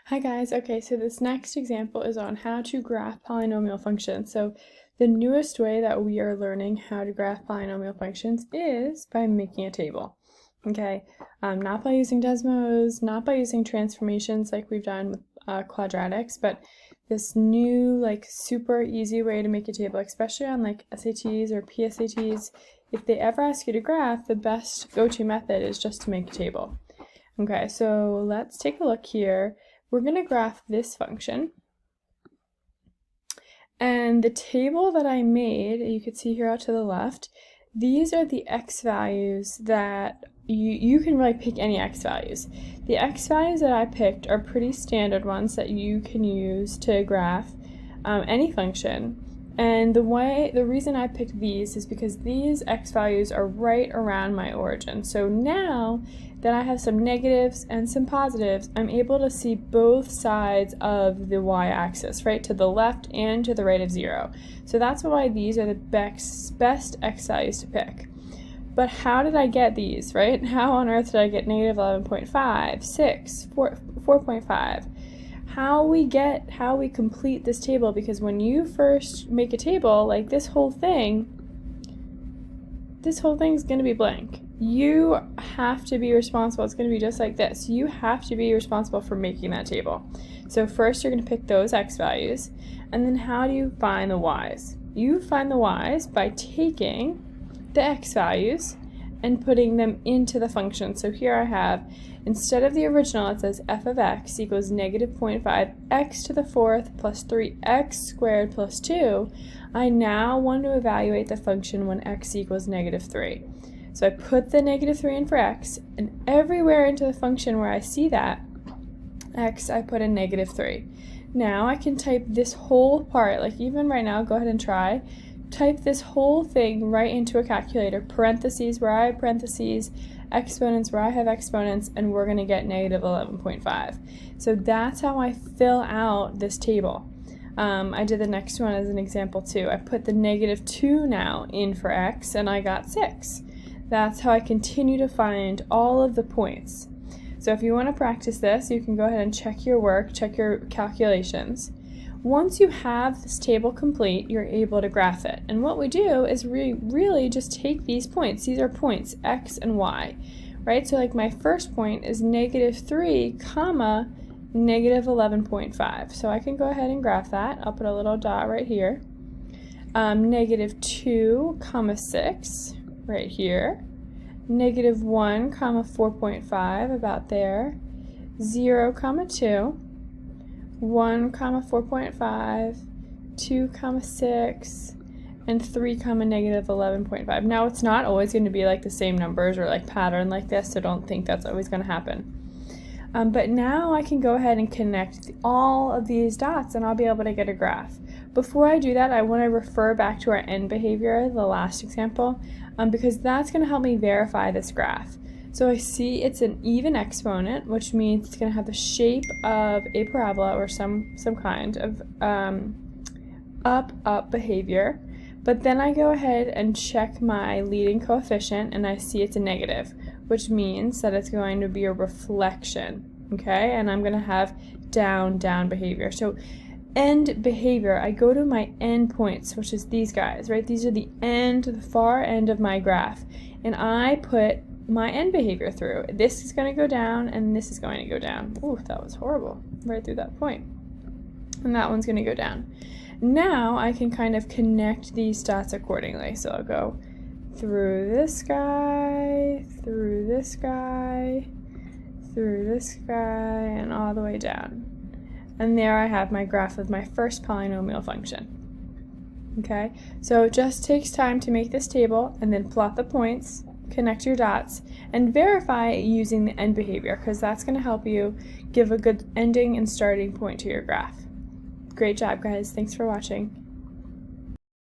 Hi guys, okay, so this next example is on how to graph polynomial functions. So the newest way that we are learning how to graph polynomial functions is by making a table. Okay, not by using Desmos, not by using transformations like we've done with quadratics, but this new super easy way to make a table, especially on like SATs or PSATs. If they ever ask you to graph, the best go-to method is just to make a table. Okay, so let's take a look here. We're going to graph this function. And the table that I made, you can see here out to the left, these are the x values that you can really pick any x values. The x values that I picked are pretty standard ones that you can use to graph any function. And the reason I picked these is because these x values are right around my origin. So now that I have some negatives and some positives, I'm able to see both sides of the y-axis, right, to the left and to the right of 0. So that's why these are the best x values to pick. But how did I get these, right? How on earth did I get negative 11.5, 6, 4.5? How we complete this table, because when you first make a table, like this whole thing's going to be blank. You have to be responsible. It's going to be just like this. You have to be responsible for making that table. So first you're going to pick those x values, and then how do you find the y's? You find the y's by taking the x values and putting them into the function. So here I have, instead of the original, it says f of x equals negative 0.5 x to the fourth plus 3x squared plus 2. I now want to evaluate the function when x equals negative 3. So I put the negative 3 in for x, and everywhere into the function where I see that x, I put a negative 3. Now I can type this whole part, like even right now, go ahead and try. Type this whole thing right into a calculator, parentheses where I have parentheses, exponents where I have exponents, and we're going to get negative 11.5. So that's how I fill out this table. I did the next one as an example too. I put the negative 2 now in for x, and I got 6. That's how I continue to find all of the points. So if you want to practice this, you can go ahead and check your work, check your calculations. Once you have this table complete, you're able to graph it. And what we do is really just take these points. These are points, x and y, right? So like my first point is negative 3, comma, negative 11.5. So I can go ahead and graph that. I'll put a little dot right here. Negative 2, comma 6, right here. Negative 1, comma 4.5, about there. 0, comma 2. 1, comma 4.5, 2, comma 6, and 3, comma negative 11.5. Now it's not always going to be like the same numbers or like pattern like this, so don't think that's always going to happen. But now I can go ahead and connect all of these dots and I'll be able to get a graph. Before I do that, I want to refer back to our end behavior, the last example, because that's going to help me verify this graph. So I see it's an even exponent, which means it's going to have the shape of a parabola or some kind of up behavior. But then I go ahead and check my leading coefficient, and I see it's a negative, which means that it's going to be a reflection, okay? And I'm going to have down behavior. So end behavior, I go to my end points, which is these guys, right? These are the far end of my graph, and I put my end behavior through. This is going to go down, and this is going to go down. Ooh, that was horrible, right through that point. And that one's going to go down. Now I can kind of connect these dots accordingly. So I'll go through this guy, through this guy, through this guy, and all the way down. And there I have my graph of my first polynomial function. Okay, so it just takes time to make this table and then plot the points, connect your dots, and verify using the end behavior, because that's going to help you give a good ending and starting point to your graph. Great job, guys. Thanks for watching.